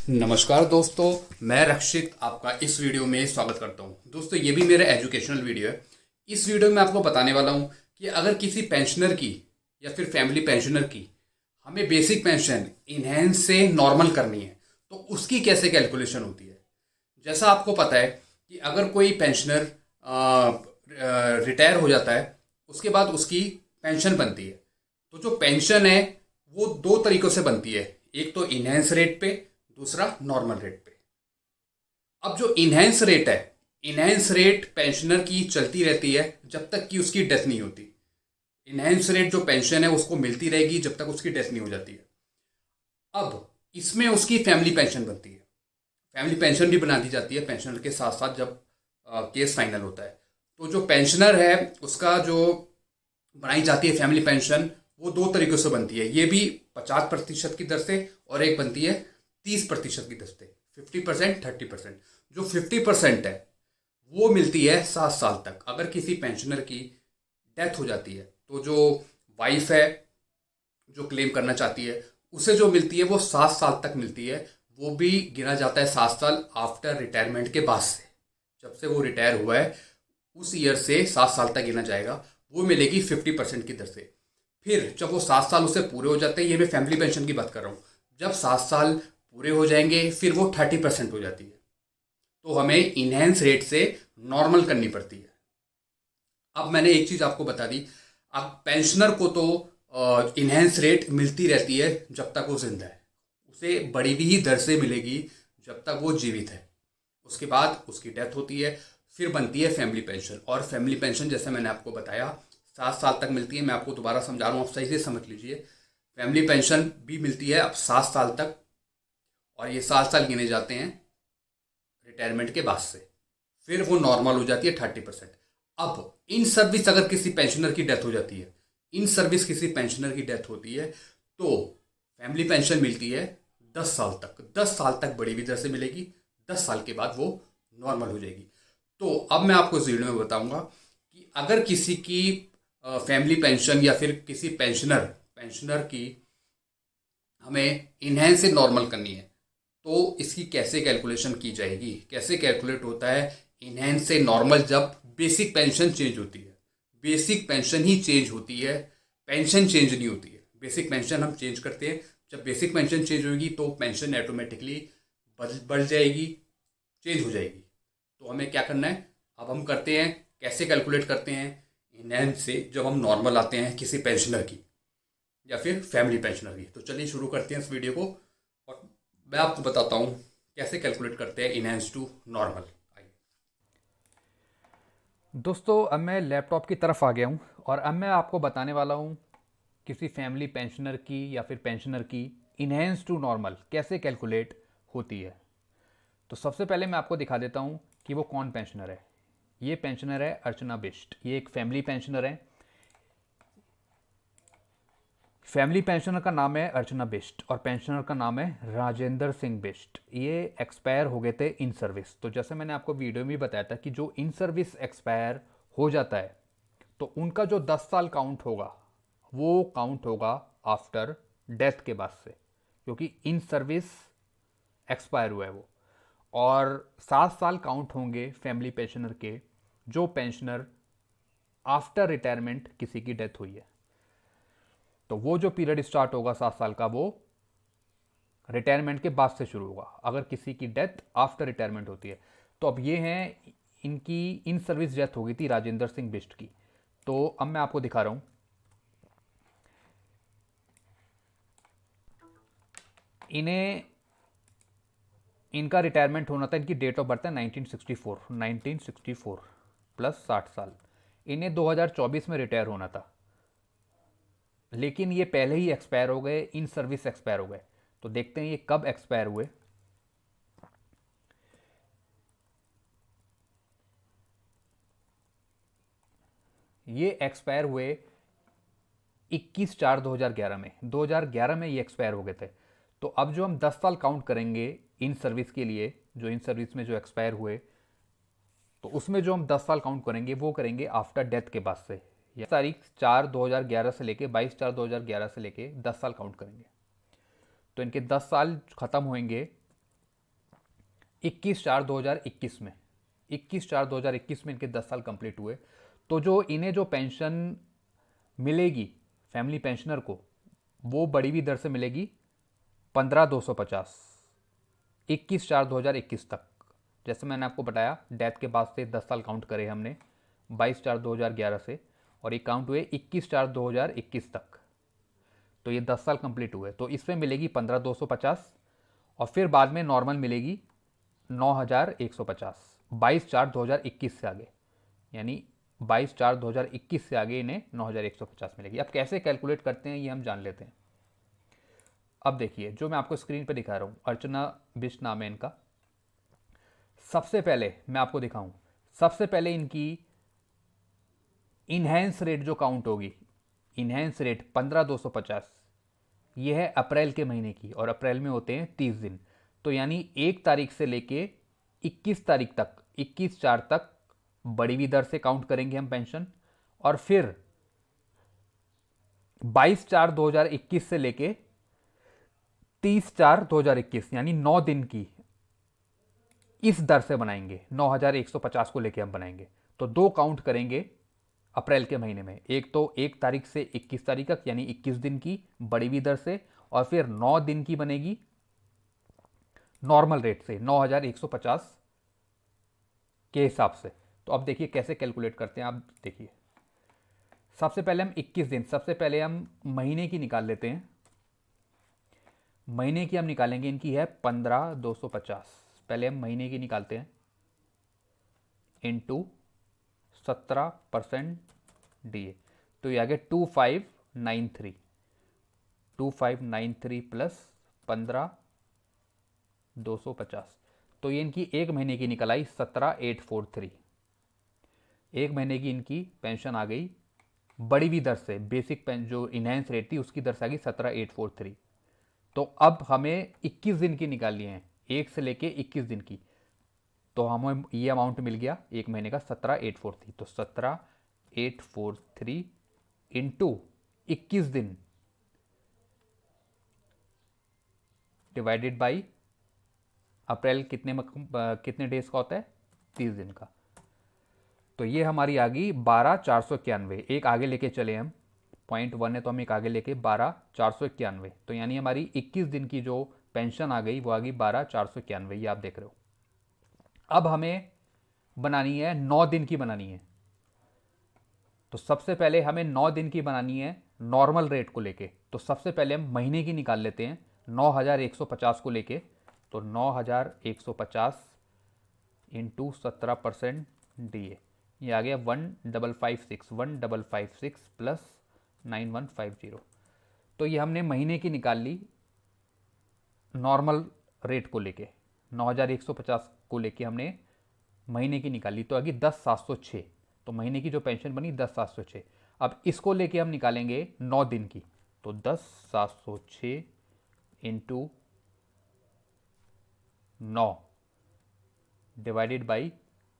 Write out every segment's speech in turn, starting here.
नमस्कार दोस्तों, मैं रक्षित आपका इस वीडियो में स्वागत करता हूं। दोस्तों, ये भी मेरा एजुकेशनल वीडियो है। इस वीडियो में आपको बताने वाला हूं कि अगर किसी पेंशनर की या फिर फैमिली पेंशनर की हमें बेसिक पेंशन इनहेंस से नॉर्मल करनी है तो उसकी कैसे कैलकुलेशन होती है। जैसा आपको पता है कि अगर कोई पेंशनर रिटायर हो जाता है, उसके बाद उसकी पेंशन बनती है। तो जो पेंशन है वो दो तरीकों से बनती है, एक तो इनहेंस रेट पे, दूसरा नॉर्मल रेट पे। अब जो इनहेंस रेट है, इनहेंस रेट पेंशनर की चलती रहती है जब तक कि उसकी डेथ नहीं होती। इनहेंस रेट जो पेंशन है उसको मिलती रहेगी जब तक उसकी डेथ नहीं हो जाती है। अब इसमें उसकी फैमिली पेंशन बनती है। फैमिली पेंशन भी बना दी जाती है पेंशनर के साथ साथ जब केस फाइनल होता है। तो जो पेंशनर है उसका जो बनाई जाती है फैमिली पेंशन, वो दो तरीकों से बनती है। ये भी 50% की दर से, और एक बनती है 30% की दर से। 50%, 30%। जो 50% है वो मिलती है 7 साल तक। अगर किसी पेंशनर की डेथ हो जाती है तो जो वाइफ है जो क्लेम करना चाहती है, उसे जो मिलती है वो 7 साल तक मिलती है। वो भी गिना जाता है 7 साल आफ्टर रिटायरमेंट के बाद से। जब से वो रिटायर हुआ है उस ईयर से 7 साल तक गिना जाएगा। वो मिलेगी 50% की दर से। फिर जब वो 7 साल उससे पूरे हो जाते हैं, ये मैं फैमिली पेंशन की बात कर रहा हूँ, जब 7 साल पूरे हो जाएंगे फिर वो 30% हो जाती है। तो हमें इनहेंस रेट से नॉर्मल करनी पड़ती है। अब मैंने एक चीज आपको बता दी। अब पेंशनर को तो इनहेंस रेट मिलती रहती है जब तक वो जिंदा है। उसे बढ़ी हुई ही दर से मिलेगी जब तक वो जीवित है। उसके बाद उसकी डेथ होती है, फिर बनती है फैमिली पेंशन। और फैमिली पेंशन जैसे मैंने आपको बताया 7 साल तक मिलती है। मैं आपको दोबारा समझा रहा हूँ, आप सही से समझ लीजिए। फैमिली पेंशन भी मिलती है अब 7 साल तक, और ये 7 साल गिने जाते हैं रिटायरमेंट के बाद से। फिर वो नॉर्मल हो जाती है 30%। अब इन सर्विस अगर किसी पेंशनर की डेथ हो जाती है, इन सर्विस किसी पेंशनर की डेथ होती है, तो फैमिली पेंशन मिलती है 10 साल तक। 10 साल तक बड़ी हुई दर से मिलेगी। 10 साल के बाद वो नॉर्मल हो जाएगी। तो अब मैं आपको इस वीडियो में बताऊंगा कि अगर किसी की फैमिली पेंशन या फिर किसी पेंशनर पेंशनर की हमें इनहेंस से नॉर्मल करनी है तो इसकी कैसे कैलकुलेशन की जाएगी, कैसे कैलकुलेट होता है इनहेंस से नॉर्मल। जब बेसिक पेंशन चेंज होती है, बेसिक पेंशन ही चेंज होती है, पेंशन चेंज नहीं होती है। बेसिक पेंशन हम चेंज करते हैं। जब बेसिक पेंशन चेंज होगी तो पेंशन ऑटोमेटिकली बढ़ जाएगी, चेंज हो जाएगी। तो हमें क्या करना है, अब हम करते हैं, कैसे कैलकुलेट करते हैं इनहेंस से जब हम नॉर्मल आते हैं किसी पेंशनर की या फिर फैमिली पेंशनर की। तो चलिए शुरू करते हैं इस वीडियो को, और मैं आपको बताता हूँ कैसे कैलकुलेट करते हैं इनहेंस टू नॉर्मल। आइए। दोस्तों, अब मैं लैपटॉप की तरफ आ गया हूँ और अब मैं आपको बताने वाला हूँ किसी फैमिली पेंशनर की या फिर पेंशनर की इनहेंस टू नॉर्मल कैसे कैलकुलेट होती है। तो सबसे पहले मैं आपको दिखा देता हूँ कि वो कौन पेंशनर है। ये पेंशनर है अर्चना बिष्ट। ये एक फैमिली पेंशनर है। फैमिली पेंशनर का नाम है अर्चना बिष्ट और पेंशनर का नाम है राजेंद्र सिंह बिष्ट। ये एक्सपायर हो गए थे इन सर्विस। तो जैसे मैंने आपको वीडियो में बताया था कि जो इन सर्विस एक्सपायर हो जाता है तो उनका जो 10 साल काउंट होगा वो काउंट होगा आफ्टर डेथ के बाद से, क्योंकि इन सर्विस एक्सपायर हुआ है वो। और 7 साल काउंट होंगे फैमिली पेंशनर के जो पेंशनर आफ्टर रिटायरमेंट किसी की डेथ हुई है। तो वो जो पीरियड स्टार्ट होगा 7 साल का, वो रिटायरमेंट के बाद से शुरू होगा अगर किसी की डेथ आफ्टर रिटायरमेंट होती है। तो अब ये हैं, इनकी इन सर्विस डेथ हो गई थी राजेंद्र सिंह बिष्ट की। तो अब मैं आपको दिखा रहा हूं इन्हें, इनका रिटायरमेंट होना था, इनकी डेट ऑफ बर्थ है 1964। 1964 प्लस 60 साल। इन्हें 2024 में रिटायर होना था, लेकिन ये पहले ही एक्सपायर हो गए, इन सर्विस एक्सपायर हो गए। तो देखते हैं ये कब एक्सपायर हुए। ये एक्सपायर हुए 21/4/2011 में। 2011 में ये एक्सपायर हो गए थे। तो अब जो हम 10 साल काउंट करेंगे इन सर्विस के लिए, जो इन सर्विस में जो एक्सपायर हुए, तो उसमें जो हम 10 साल काउंट करेंगे वो करेंगे आफ्टर डेथ के बाद से। या तारीख 4/2011 से लेके 22/4/2011 से लेके 10 साल काउंट करेंगे। तो इनके 10 साल ख़त्म होंगे 21/4/2021 में, 21/4/2021 में इनके 10 साल कंप्लीट हुए। तो जो इन्हें जो पेंशन मिलेगी फैमिली पेंशनर को, वो बढ़ी हुई दर से मिलेगी 15,250, 21/4/2021 तक। जैसे मैंने आपको बताया डेथ के बाद से 10 साल काउंट करे हमने 22/4/2011 से, और ये काउंट हुए 21/4/2021 तक। तो ये 10 साल कंप्लीट हुए, तो इसमें मिलेगी 15,250, और फिर बाद में नॉर्मल मिलेगी 9,150, 22/4/2021 से आगे, यानी 22/4/2021 से आगे इन्हें 9,150 मिलेगी। अब कैसे कैलकुलेट करते हैं ये हम जान लेते हैं। अब देखिए जो मैं आपको स्क्रीन पे दिखा रहा हूँ, अर्चना बिष्ट नाम है इनका। सबसे पहले मैं आपको दिखाऊं, सबसे पहले इनकी इनहेंस रेट जो काउंट होगी, इनहेंस रेट 15,250, ये है अप्रैल के महीने की, और अप्रैल में होते हैं 30 दिन। तो यानी 1 तारीख से लेके 21 तारीख तक, 21/4 तक बढ़ी हुई दर से काउंट करेंगे हम पेंशन, और फिर 22/4/2021 से लेके 30/4/2021 यानी 9 दिन की इस दर से बनाएंगे, 9,150 को लेके हम बनाएंगे। तो दो काउंट करेंगे अप्रैल के महीने में, एक तो 1 तारीख से 21 तारीख तक यानी 21 दिन की बढ़ी हुई दर से, और फिर 9 दिन की बनेगी नॉर्मल रेट से 9,150 के हिसाब से। तो अब देखिए कैसे कैलकुलेट करते हैं। आप देखिए सबसे पहले हम 21 दिन, सबसे पहले हम महीने की निकाल लेते हैं। महीने की हम निकालेंगे, इनकी है 15,250। पहले हम महीने की निकालते हैं, इंटू 17% DA, तो ये आ गया 2593, 2593 प्लस 15,250, तो ये इनकी एक महीने की निकल आई 17,843। एक महीने की इनकी पेंशन आ गई बड़ी हुई दर से, बेसिक जो इनहेंस रेट थी उसकी दर से आ गई 17,843। तो अब हमें 21 दिन की निकालनी है, 1 से लेके 21 दिन की। तो हमें ये अमाउंट मिल गया एक महीने का 17,843। तो 17,843 इंटू 21 दिन डिवाइडेड बाई अप्रैल कितने डेज का होता है, 30 दिन का। तो ये हमारी आ गई 12,491। एक आगे लेके चले हम, पॉइंट 1 है तो हम एक आगे लेके 12,491, तो यानी हमारी 21 दिन की जो पेंशन आ गई वो आ गई 12,491, ये आप देख रहे हो। अब हमें बनानी है 9 दिन की बनानी है। तो सबसे पहले हमें 9 दिन की बनानी है नॉर्मल रेट को लेके। तो सबसे पहले हम महीने की निकाल लेते हैं 9,150 को लेके। तो 9,150 इंटू 17% DA, ये आ गया 1556 प्लस 9150। तो ये हमने महीने की निकाल ली नॉर्मल रेट को लेके, 9,150 को लेके हमने महीने की निकाली, तो आ गई 10,706। तो महीने की जो पेंशन बनी 10,706। अब इसको लेके हम निकालेंगे 9 दिन की, तो 10,706 इंटू 9 डिवाइडेड बाई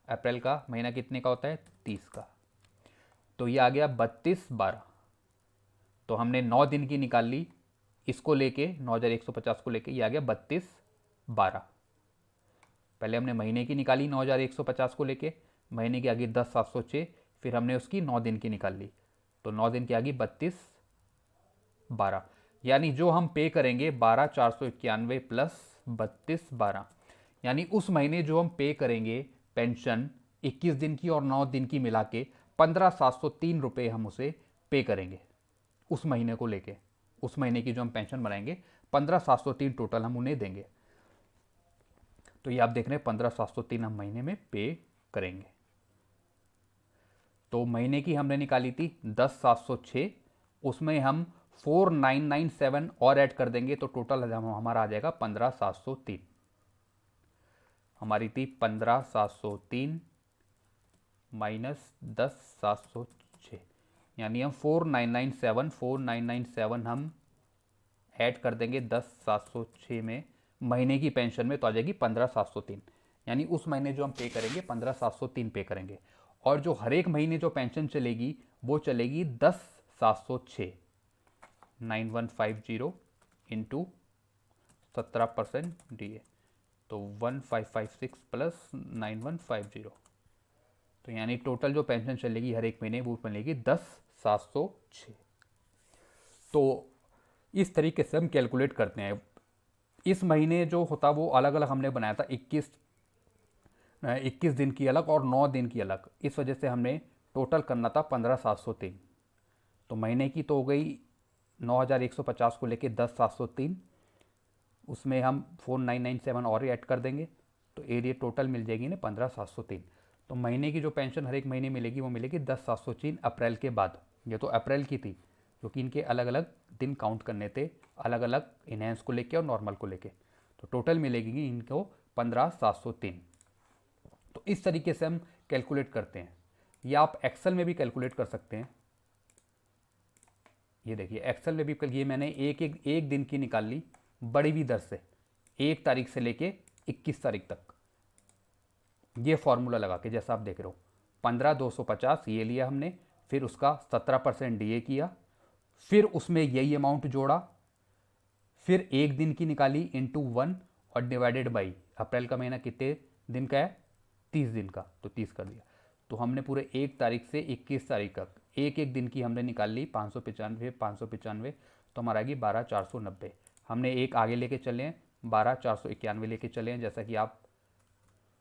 अप्रैल का महीना कितने का होता है, 30 का। तो ये आ गया 32/12। तो हमने 9 दिन की निकाल ली, इसको लेके 9,150 को लेके, ये आ गया 32/12। पहले हमने महीने की निकाली 9,150 को लेके, महीने की आ गई 10,706, फिर हमने उसकी 9 दिन की निकाल ली, तो 9 दिन की आ गई 32/12। यानी जो हम पे करेंगे 12,491 प्लस 32/12, यानी उस महीने जो हम पे करेंगे पेंशन 21 दिन की और 9 दिन की मिला के 15,703 रुपये हम उसे पे करेंगे उस महीने को लेके। उस महीने की जो हम पेंशन बनाएंगे 15,703 टोटल हम उन्हें देंगे। तो ये आप देख रहे हैं 15,703 हम महीने में पे करेंगे। तो महीने की हमने निकाली थी 10,706, उसमें हम 4,997 और ऐड कर देंगे तो टोटल हमारा आ जाएगा 15,703। हमारी थी 15,703 माइनस 10,706, यानी हम 4,997 हम ऐड कर देंगे 10,706 में महीने की पेंशन में, तो आ जाएगी 15,703। यानी उस महीने जो हम पे करेंगे 15,703 पे करेंगे, और जो हर एक महीने जो पेंशन चलेगी वो चलेगी 10,706, 9150 इंटू 17% DA, तो 1556 प्लस 9150, तो यानी टोटल जो पेंशन चलेगी हर एक महीने वो मिलेगी 10,706। तो इस तरीके से हम कैलकुलेट करते हैं। इस महीने जो होता वो अलग अलग हमने बनाया था, 21 दिन की अलग और 9 दिन की अलग, इस वजह से हमने टोटल करना था 15,703। तो महीने की तो हो गई 9,150 को लेके 10,703, उसमें हम 4,997 और ऐड कर देंगे तो एरिया टोटल मिल जाएगी ना 15,703। तो महीने की जो पेंशन हर एक महीने मिलेगी वो मिलेगी 10,703 अप्रैल के बाद। ये तो अप्रैल की थी क्योंकि इनके अलग अलग दिन काउंट करने थे, अलग अलग इनहेंस को लेके और नॉर्मल को लेके। तो टोटल मिलेगी इनको 15,703। तो इस तरीके से हम कैलकुलेट करते हैं, या आप एक्सेल में भी कैलकुलेट कर सकते हैं। ये देखिए एक्सेल में भी कल ये मैंने एक दिन की निकाल ली बड़ी हुई दर से, 1 तारीख से लेके 21 तारीख तक, ये फॉर्मूला लगा के, जैसा आप देख रहे हो 15,250 ये लिया हमने, फिर उसका 17% डीए किया, फिर उसमें यही अमाउंट जोड़ा, फिर एक दिन की निकाली इंटू 1 और डिवाइडेड बाई अप्रैल का महीना कितने दिन का है, 30 दिन का, तो 30 कर दिया। तो हमने पूरे 1 तारीख से 21 तारीख तक एक एक दिन की हमने निकाल ली, 595, तो हमारा आएगी 12,490। हमने एक आगे लेके चले हैं, 12,491 लेके चले हैं, जैसा कि आप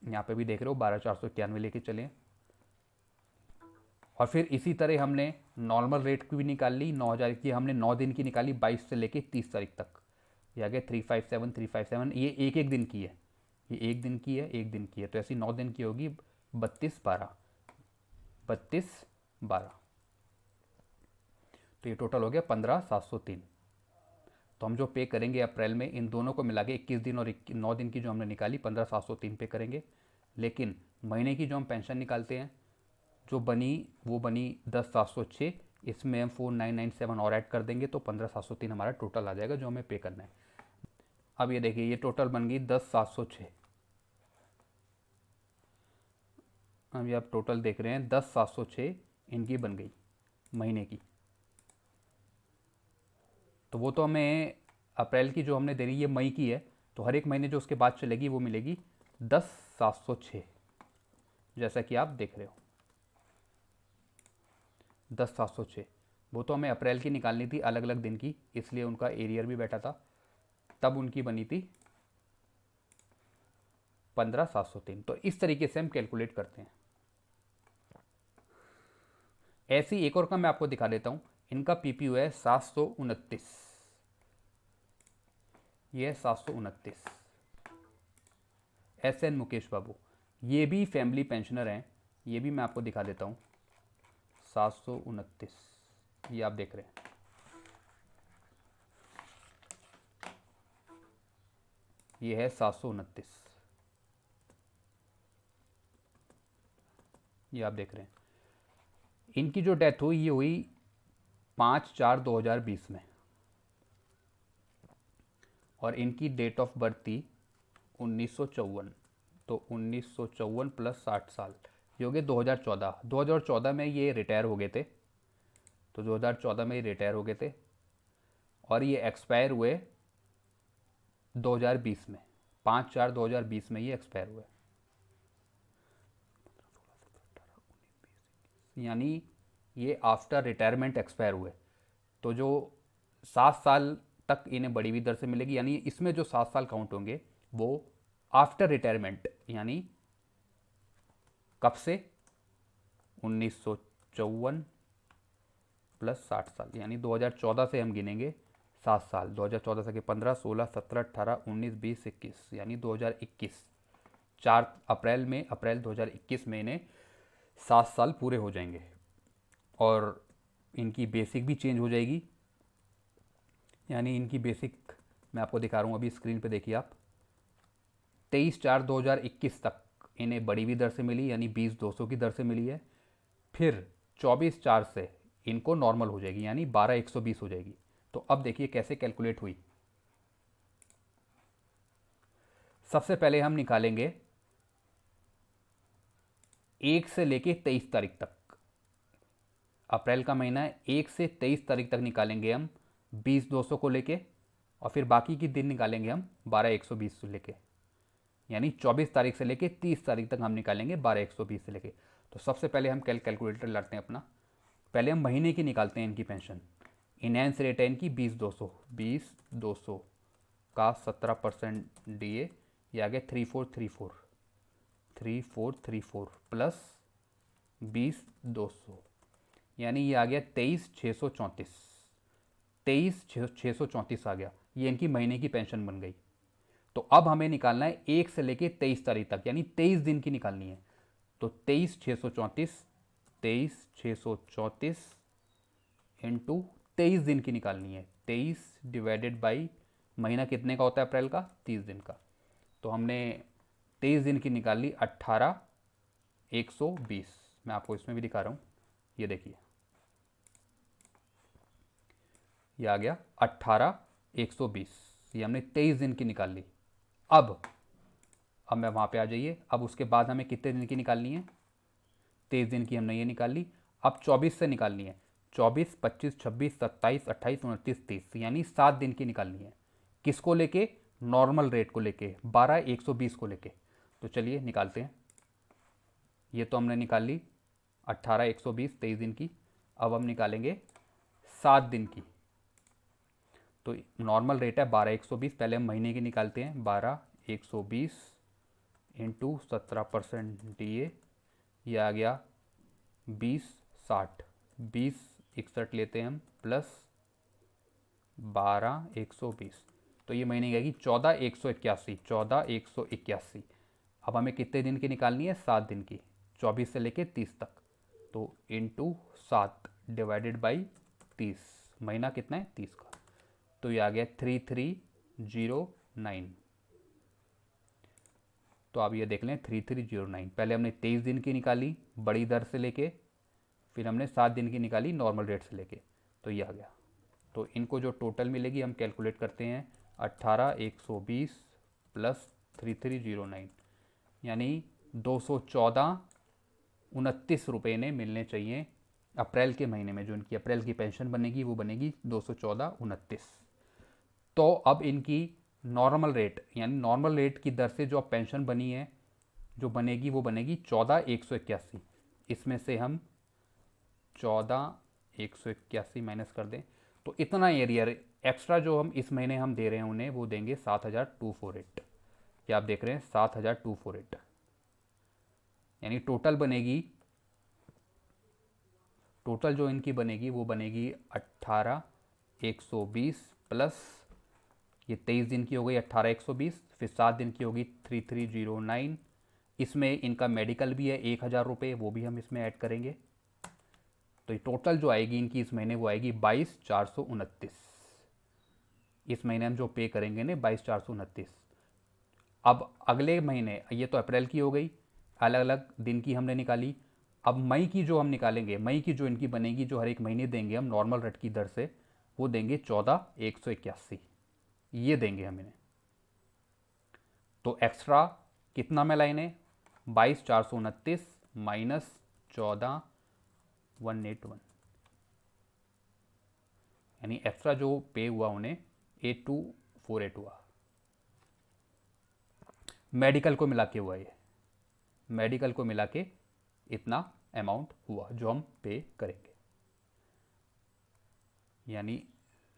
यहाँ पे भी देख रहे हो 12,491 लेके चले हैं। और फिर इसी तरह हमने नॉर्मल रेट की भी निकाल ली, 9,000 की हमने 9 दिन की निकाली 22 से लेके 30 तारीख तक, ये आ गया 357, ये एक एक दिन की है, ये एक दिन की है, एक दिन की है, तो ऐसी 9 दिन की होगी 32/12, तो ये टोटल हो गया 15,703। तो हम जो पे करेंगे अप्रैल में इन दोनों को मिला के 21 दिन और 9 दिन की जो हमने निकाली 15,703 पे करेंगे। लेकिन महीने की जो हम पेंशन निकालते हैं जो बनी वो बनी 10,706, इसमें हम 4,997 और ऐड कर देंगे तो 15,703 हमारा टोटल आ जाएगा जो हमें पे करना है। अब ये देखिए ये टोटल बन गई 10,706। अभी आप टोटल देख रहे हैं 10,706 इनकी बन गई महीने की। तो वो तो हमें अप्रैल की जो हमने दे रही है मई की है, तो हर एक महीने जो उसके बाद चलेगी वो मिलेगी 10,706, जैसा कि आप देख रहे हो 10,706। वो तो हमें अप्रैल की निकालनी थी अलग अलग दिन की, इसलिए उनका एरियर भी बैठा था, तब उनकी बनी थी 15,703। तो इस तरीके से हम कैलकुलेट करते हैं। ऐसी एक और का मैं आपको दिखा देता हूँ, इनका पीपीयू है 729, ये है 729, SN मुकेश बाबू, ये भी फैमिली पेंशनर हैं, ये भी मैं आपको दिखा देता हूँ 729, ये आप देख रहे हैं। ये है 729, ये आप देख रहे हैं। इनकी जो डेथ हुई ये हुई 5/4/2020 में, और इनकी डेट ऑफ बर्थ थी 1954, तो 1954 प्लस 60 साल, ये हो गए 2014 में ये रिटायर हो गए थे, तो 2014 में ये रिटायर हो गए थे, और ये एक्सपायर हुए 2020 में, 5/4/2020 में ये एक्सपायर हुए, यानी ये आफ्टर रिटायरमेंट एक्सपायर हुए। तो जो 7 साल तक इन्हें बढ़ी हुई दर से मिलेगी, यानी इसमें जो 7 साल काउंट होंगे वो आफ्टर रिटायरमेंट, यानी कब से, 1954 प्लस 60 साल, यानी 2014 से हम गिनेंगे 7 साल, 2014 से 15, 16, 17, 18, 19, 20, 21, यानी 2021, 4 अप्रैल 2021 में इन्हें 7 साल पूरे हो जाएंगे। और इनकी बेसिक भी चेंज हो जाएगी, यानी इनकी बेसिक मैं आपको दिखा रहा हूँ, अभी स्क्रीन पे देखिए आप, 23/4/2021 तक इन्हें बढ़ी हुई दर से मिली, यानी 20,200 की दर से मिली है। फिर 24/4 से इनको नॉर्मल हो जाएगी, यानी 12,120 हो जाएगी। तो अब देखिए कैसे कैलकुलेट हुई। सबसे पहले हम निकालेंगे 1 से लेके 23 तारीख तक, अप्रैल का महीना है, 1 से 23 तारीख तक निकालेंगे हम 20,200 को लेके, और फिर बाकी की दिन निकालेंगे हम 12,120 लेके, यानी 24 तारीख से लेके 30 तारीख तक हम निकालेंगे 12,120 से लेके। तो सबसे पहले हम कैलकुलेटर लाते हैं अपना। पहले हम महीने की निकालते हैं इनकी पेंशन। इनहेंस रेट है इनकी 20,200 का 17% DA, ये आ गया 3434 प्लस 20,200 यानी ये आ गया 23,634 आ गया। ये इनकी महीने की पेंशन बन गई। तो अब हमें निकालना है 1 से लेके 23 तारीख तक, यानी 23 दिन की निकालनी है। तो 23,634 इंटू 23 दिन की निकालनी है। 23 डिवाइडेड बाई महीना कितने का होता है अप्रैल का, 30 दिन का। तो हमने 23 दिन की निकाल ली 18,120। मैं आपको इसमें भी दिखा रहा हूँ, ये देखिए ये आ गया 18,120। ये हमने 23 दिन की निकाल ली। अब मैं वहाँ पे आ जाइए। अब उसके बाद हमें कितने दिन की निकालनी है, 23 दिन की हमने ये निकाल ली। अब 24 से निकालनी है। 24, 25, 26, 27, 28, 29, 30 यानी 7 दिन की निकालनी है। किसको लेके, नॉर्मल रेट को लेके, 12,120 को लेके। तो चलिए निकालते हैं। ये तो हमने निकाल ली 18,120 23 दिन की। अब हम निकालेंगे 7 दिन की। तो नॉर्मल रेट है 12,120। पहले हम महीने की निकालते हैं। 12,120 इंटू 17% DA, ये आ गया 20,60। 20,61 लेते हैं हम, प्लस 12,120। तो ये महीने की आएगी 14,181। 14,181। अब हमें कितने दिन की निकालनी है, 7 दिन की, 24 से लेके 30 तक। तो इंटू 7 डिवाइडेड बाई 30, महीना कितना है 30 का। तो ये आ गया 3309। तो आप ये देख लें 3309। पहले हमने 23 दिन की निकाली बड़ी दर से लेके, फिर हमने 7 दिन की निकाली नॉर्मल रेट से लेके, तो ये आ गया। तो इनको जो टोटल मिलेगी हम कैलकुलेट करते हैं। 18,120 प्लस 3309 यानी 214.29 रुपये ने मिलने चाहिए अप्रैल के महीने में। जो इनकी अप्रैल की पेंशन बनेगी वो बनेगी 214.29। तो अब इनकी नॉर्मल रेट, यानी नॉर्मल रेट की दर से जो पेंशन बनी है, जो बनेगी वो बनेगी 14,181। इसमें से हम 14,181 माइनस कर दें तो इतना एरियर एक्स्ट्रा जो हम इस महीने हम दे रहे हैं उन्हें, वो देंगे 7,248। क्या आप देख रहे हैं 7,248। यानी टोटल बनेगी, टोटल जो इनकी बनेगी वो बनेगी 18,120 प्लस ये 23 दिन की हो गई 18,120, फिर 7 दिन की होगी 3309। इसमें इनका मेडिकल भी है 1,000 रुपये, वो भी हम इसमें ऐड करेंगे। तो ये टोटल जो आएगी इनकी इस महीने वो आएगी 22,429। इस महीने हम जो पे करेंगे ना 22,429। अब अगले महीने, ये तो अप्रैल की हो गई, अलग अलग दिन की हमने निकाली। अब मई की जो हम निकालेंगे, मई की जो इनकी बनेगी, जो हर एक महीने देंगे हम नॉर्मल रेट की दर से, वो देंगे 14,181। ये देंगे हम इन्हें। तो एक्स्ट्रा कितना में लाइने, 22,429 माइनस 14,181, यानी एक्स्ट्रा जो पे हुआ उन्हें 8,248 हुआ। मेडिकल को मिला के हुआ, ये मेडिकल को मिला के इतना अमाउंट हुआ जो हम पे करेंगे, यानी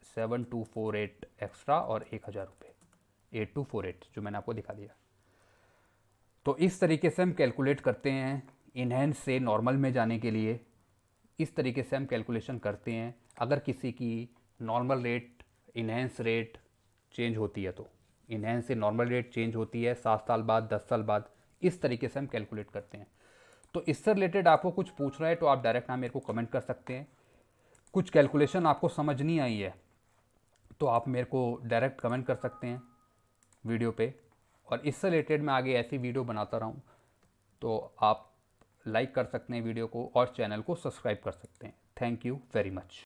7,248 एक्स्ट्रा और 1,000 रुपये, 8,248 जो मैंने आपको दिखा दिया। तो इस तरीके से हम कैलकुलेट करते हैं इनहेंस से नॉर्मल में जाने के लिए। इस तरीके से हम कैलकुलेशन करते हैं। अगर किसी की normal rate enhance rate change होती है, तो इनहेंस से नॉर्मल रेट चेंज होती है 7 साल बाद, 10 साल बाद। इस तरीके से हम कैलकुलेट करते हैं। तो इससे रिलेटेड आपको कुछ पूछना है तो आप डायरेक्ट मेरे को कमेंट कर सकते हैं। कुछ कैलकुलेशन आपको समझ नहीं आई है तो आप मेरे को डायरेक्ट कमेंट कर सकते हैं वीडियो पे, और इससे रिलेटेड मैं आगे ऐसी वीडियो बनाता रहूँ। तो आप लाइक कर सकते हैं वीडियो को और चैनल को सब्सक्राइब कर सकते हैं। Thank you very much.